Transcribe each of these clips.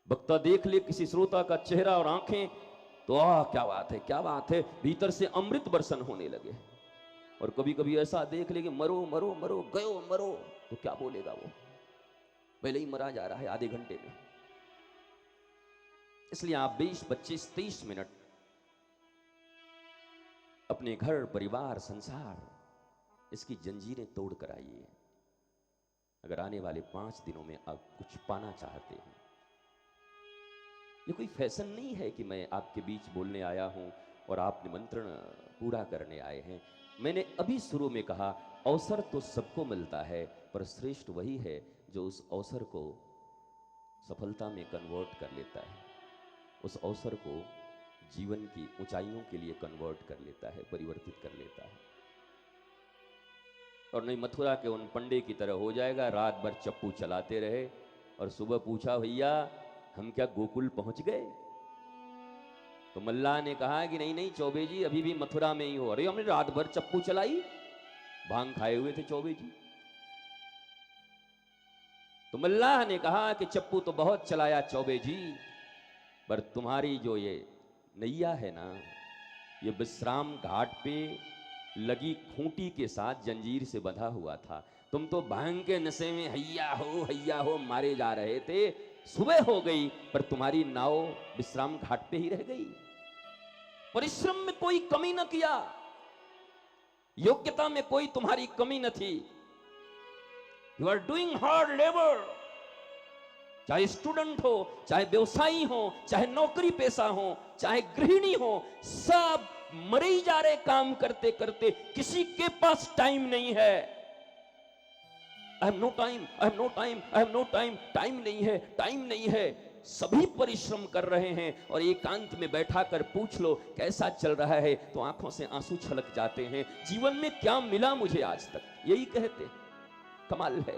वक्ता देख ले किसी श्रोता का चेहरा और आंखें तो आह क्या बात है, क्या बात है, भीतर से अमृत बरसन होने लगे। और कभी कभी ऐसा देख ले कि मरो मरो मरो गयो मरो, तो क्या बोलेगा वो, पहले ही मरा जा रहा है आधे घंटे में। इसलिए आप 20 25 30 मिनट अपने घर परिवार संसार इसकी जंजीरें तोड़ कर आइए, अगर आने वाले 5 दिनों में आप कुछ पाना चाहते हैं। ये कोई फैशन नहीं है कि मैं आपके बीच बोलने आया हूं और आप निमंत्रण पूरा करने आए हैं। मैंने अभी शुरू में कहा, अवसर तो सबको मिलता है, पर श्रेष्ठ वही है जो उस अवसर को सफलता में कन्वर्ट कर लेता है, उस अवसर को जीवन की ऊंचाइयों के लिए कन्वर्ट कर लेता है, परिवर्तित कर लेता है। और नहीं मथुरा के उन पंडे की तरह हो जाएगा, रात भर चप्पू चलाते रहे और सुबह पूछा भैया हम क्या गोकुल पहुंच गए? तो मल्लाह ने कहा कि नहीं नहीं चौबे जी अभी भी मथुरा में ही हो। अरे हमने रात भर चप्पू चलाई, भांग खाए हुए थे चौबे जी। तो मल्लाह ने कहा कि चप्पू तो बहुत चलाया चौबे जी, पर तुम्हारी जो ये नैया है ना, ये विश्राम घाट पे लगी खूंटी के साथ जंजीर से बंधा हुआ था। तुम तो भांग के नशे में हैया हो मारे जा रहे थे, सुबह हो गई पर तुम्हारी नाव विश्राम घाट पे ही रह गई। परिश्रम में कोई कमी न किया, योग्यता में कोई तुम्हारी कमी न थी। You are doing hard labour, चाहे स्टूडेंट हो, चाहे व्यवसायी हो, चाहे नौकरी पेशा हो, चाहे गृहिणी हो, सब मरे ही जा रहे काम करते करते, किसी के पास टाइम नहीं है। I have no time, I have no time, I have no time, time नहीं है, टाइम नहीं है। सभी परिश्रम कर रहे हैं और एकांत में बैठा कर पूछ लो कैसा चल रहा है तो आंखों से आंसू छलक जाते हैं। जीवन में क्या मिला मुझे आज तक, यही कहते। कमाल है।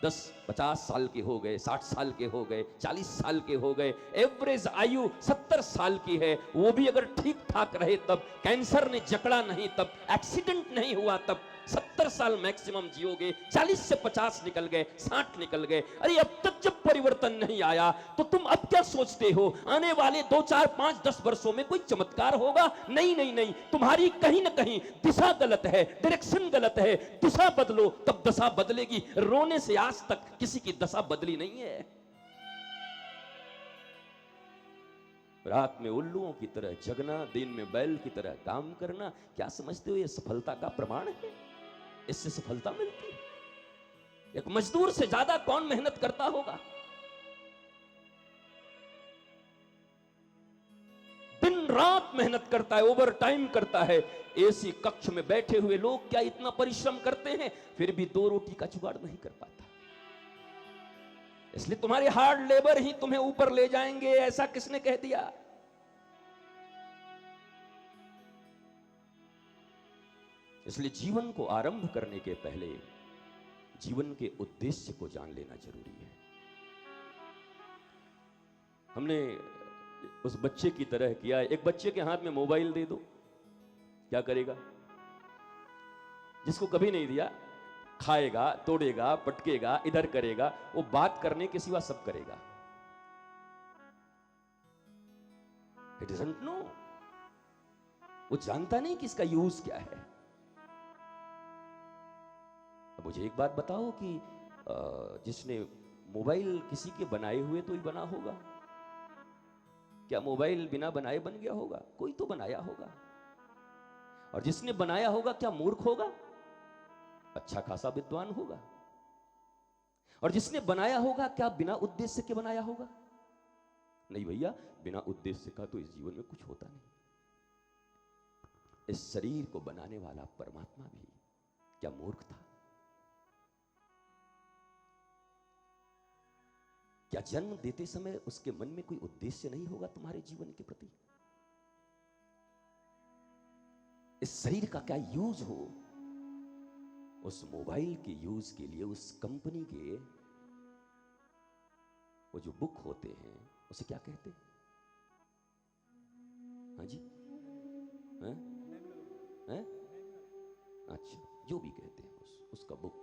10-50 साल के हो गए, 60 साल के हो गए, 40 साल के हो गए, एवरेज आयु 70 साल की है, वो भी अगर ठीक ठाक रहे तब, कैंसर ने जकड़ा नहीं तब, एक्सीडेंट नहीं हुआ तब, 70 साल मैक्सिमम जियोगे। 40 से 50 निकल गए, 60 निकल गए। अरे अब तक जब परिवर्तन नहीं आया तो तुम अब क्या सोचते हो आने वाले 2 4 5 10 वर्षों में कोई चमत्कार होगा? नहीं नहीं नहीं, तुम्हारी कहीं ना कहीं दिशा गलत है, डायरेक्शन गलत है। दिशा बदलो तब दशा बदलेगी। रोने से आज तक किसी की दशा बदली नहीं है। रात में उल्लुओं की तरह जगना, दिन में बैल की तरह काम करना, क्या समझते हो ये सफलता का प्रमाण है? इससे सफलता मिलती है? एक मजदूर से ज्यादा कौन मेहनत करता होगा? दिन रात मेहनत करता है, ओवर टाइम करता है। एसी कक्ष में बैठे हुए लोग क्या इतना परिश्रम करते हैं, फिर भी 2 रोटी का जुगाड़ नहीं कर पाता। इसलिए तुम्हारे हार्ड लेबर ही तुम्हें ऊपर ले जाएंगे, ऐसा किसने कह दिया? इसलिए जीवन को आरंभ करने के पहले जीवन के उद्देश्य को जान लेना जरूरी है। हमने उस बच्चे की तरह किया। एक बच्चे के हाथ में मोबाइल दे दो, क्या करेगा? जिसको कभी नहीं दिया, खाएगा, तोड़ेगा, पटकेगा, इधर करेगा, वो बात करने के सिवा सब करेगा। He doesn't know, वो जानता नहीं कि इसका यूज क्या है। अब मुझे एक बात बताओ कि जिसने मोबाइल किसी के बनाए हुए तो ही बना होगा? क्या मोबाइल बिना बनाए बन गया होगा? कोई तो बनाया होगा। और जिसने बनाया होगा क्या मूर्ख होगा? अच्छा खासा विद्वान होगा। और जिसने बनाया होगा क्या बिना उद्देश्य के बनाया होगा? नहीं भैया, बिना उद्देश्य का तो इस जीवन में कुछ होता नहीं। इस शरीर को बनाने वाला परमात्मा भी क्या मूर्ख था? क्या जन्म देते समय उसके मन में कोई उद्देश्य नहीं होगा तुम्हारे जीवन के प्रति? इस शरीर का क्या यूज हो? उस मोबाइल के यूज के लिए उस कंपनी के वो जो बुक होते हैं उसे क्या कहते हैं? हाँ जी, हैं? हैं? अच्छा, जो भी कहते हैं उसका बुक।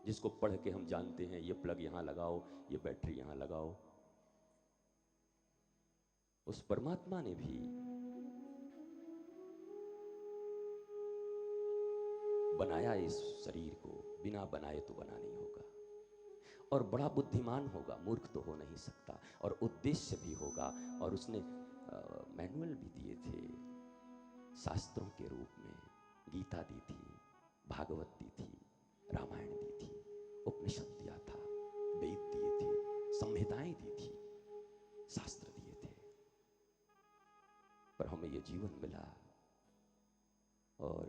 जिसको पढ़ के हम जानते हैं ये प्लग यहां लगाओ, ये बैटरी यहां लगाओ। उस परमात्मा ने भी बनाया इस शरीर को, बिना बनाए तो बना नहीं होगा। और बड़ा बुद्धिमान होगा, मूर्ख तो हो नहीं सकता, और उद्देश्य भी होगा। और उसने मैनुअल भी दिए थे, शास्त्रों के रूप में गीता दी थी, भागवत दी थी, रामायण दी थी, उपनिषद दिया था, वेद दिए थे, संहिताएं दी थी, शास्त्र दिए थे। पर हमें ये जीवन मिला और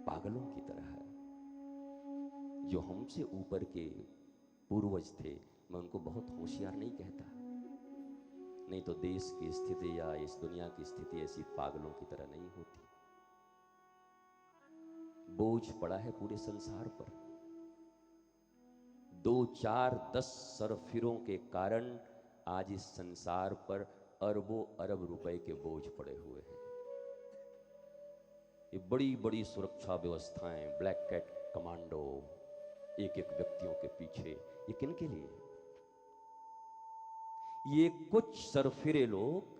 पागलों की तरह, जो हमसे ऊपर के पूर्वज थे, मैं उनको बहुत होशियार नहीं कहता, नहीं तो देश की स्थिति या इस दुनिया की स्थिति ऐसी पागलों की तरह नहीं होती। बोझ पड़ा है पूरे संसार पर। 2, 4, 10 सरफिरों के कारण आज इस संसार पर अरबों अरब रुपए के बोझ पड़े हुए हैं। ये बड़ी बड़ी सुरक्षा व्यवस्थाएं, ब्लैक कैट कमांडो, एक एक व्यक्तियों के पीछे, ये किन के लिए? ये कुछ सरफिरे लोग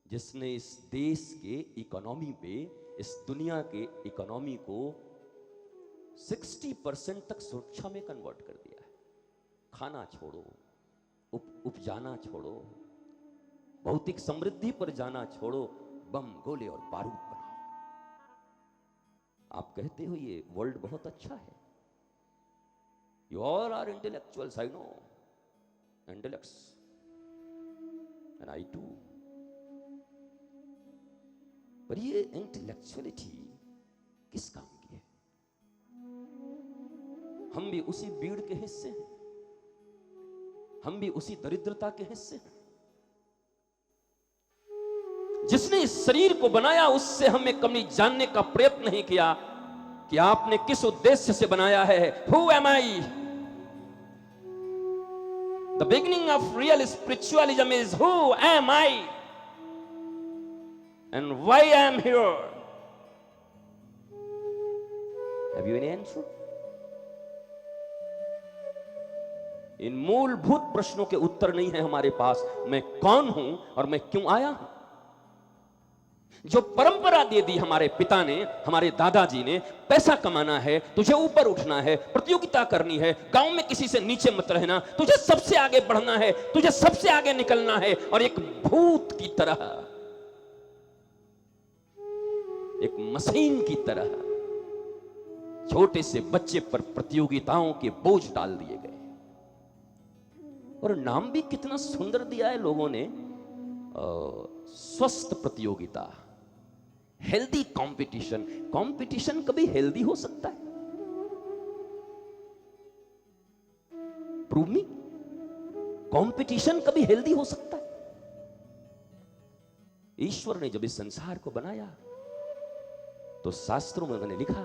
जिसने इस देश के इकोनॉमी पे, इस दुनिया के इकोनॉमी को 60% तक सुरक्षा में कन्वर्ट कर दिया है। खाना छोड़ो, उपजाना छोड़ो, भौतिक समृद्धि पर जाना छोड़ो, बम, गोले और बारूद बनाओ। आप कहते हो ये वर्ल्ड बहुत अच्छा है, you all are intellectuals, I know, intellects, and I too. पर ये इंटेलेक्चुअलिटी किस काम की है? हम भी उसी भीड़ के हिस्से हैं, हम भी उसी दरिद्रता के हिस्से हैं। जिसने इस शरीर को बनाया उससे हमें कभी जानने का प्रयत्न नहीं किया कि आपने किस उद्देश्य से बनाया है। Who am I? The beginning of real spiritualism is who am I? And why I am here? Have you any answer? इन मूलभूत प्रश्नों के उत्तर नहीं है हमारे पास। मैं कौन हूं और मैं क्यों आया हूं? जो परंपरा दे दी हमारे पिता ने, हमारे दादाजी ने, पैसा कमाना है, तुझे ऊपर उठना है, प्रतियोगिता करनी है, गांव में किसी से नीचे मत रहना, तुझे सबसे आगे बढ़ना है, तुझे सबसे आगे निकलना है। और एक भूत की तरह, एक मशीन की तरह छोटे से बच्चे पर प्रतियोगिताओं के बोझ डाल दिए गए। और नाम भी कितना सुंदर दिया है लोगों ने, स्वस्थ प्रतियोगिता, हेल्दी कंपटीशन। कंपटीशन कभी हेल्दी हो सकता है? प्रूव मी, कंपटीशन कभी हेल्दी हो सकता है? ईश्वर ने जब इस संसार को बनाया तो शास्त्रों में मैंने लिखा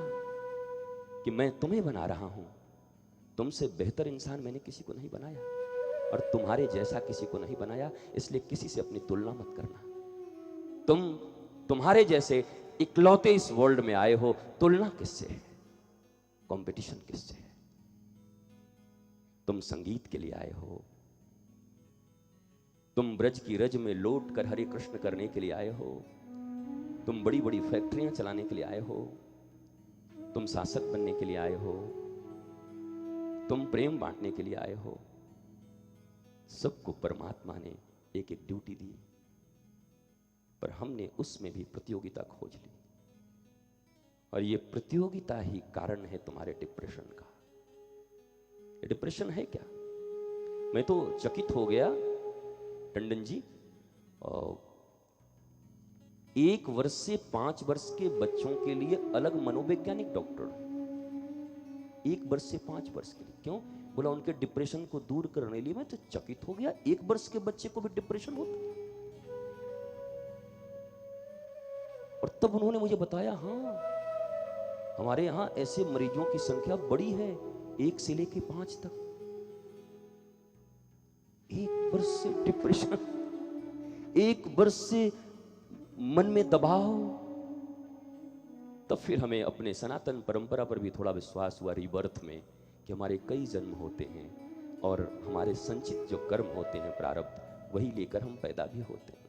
कि मैं तुम्हें बना रहा हूं, तुमसे बेहतर इंसान मैंने किसी को नहीं बनाया और तुम्हारे जैसा किसी को नहीं बनाया, इसलिए किसी से अपनी तुलना मत करना। तुम्हारे जैसे इकलौते इस वर्ल्ड में आए हो, तुलना किससे है? कंपटीशन किससे है? तुम संगीत के लिए आए हो, तुम ब्रज की रज में लौट कर हरे कृष्ण करने के लिए आए हो, तुम बड़ी बड़ी फैक्ट्रियां चलाने के लिए आए हो, तुम शासक बनने के लिए आए हो, तुम प्रेम बांटने के लिए आए हो। सबको परमात्मा ने एक एक ड्यूटी दी, पर हमने उसमें भी प्रतियोगिता खोज ली। और ये प्रतियोगिता ही कारण है तुम्हारे डिप्रेशन का। ये डिप्रेशन है क्या? मैं तो चकित हो गया टंडन जी, 1 वर्ष से 5 वर्ष के बच्चों के लिए अलग मनोवैज्ञानिक डॉक्टर, 1 वर्ष से 5 वर्ष के लिए। क्यों? बोला उनके डिप्रेशन को दूर करने लिए। मैं तो चकित हो गया, 1 वर्ष के बच्चे को भी डिप्रेशन होता। और तब उन्होंने मुझे बताया, हाँ हमारे यहां ऐसे मरीजों की संख्या बड़ी है, 1 से लेके 5 तक। 1 वर्ष से डिप्रेशन, 1 वर्ष से मन में दबाव, तब फिर हमें अपने सनातन परंपरा पर भी थोड़ा विश्वास हुआ रीबर्थ में, कि हमारे कई जन्म होते हैं और हमारे संचित जो कर्म होते हैं प्रारब्ध, वही लेकर हम पैदा भी होते हैं।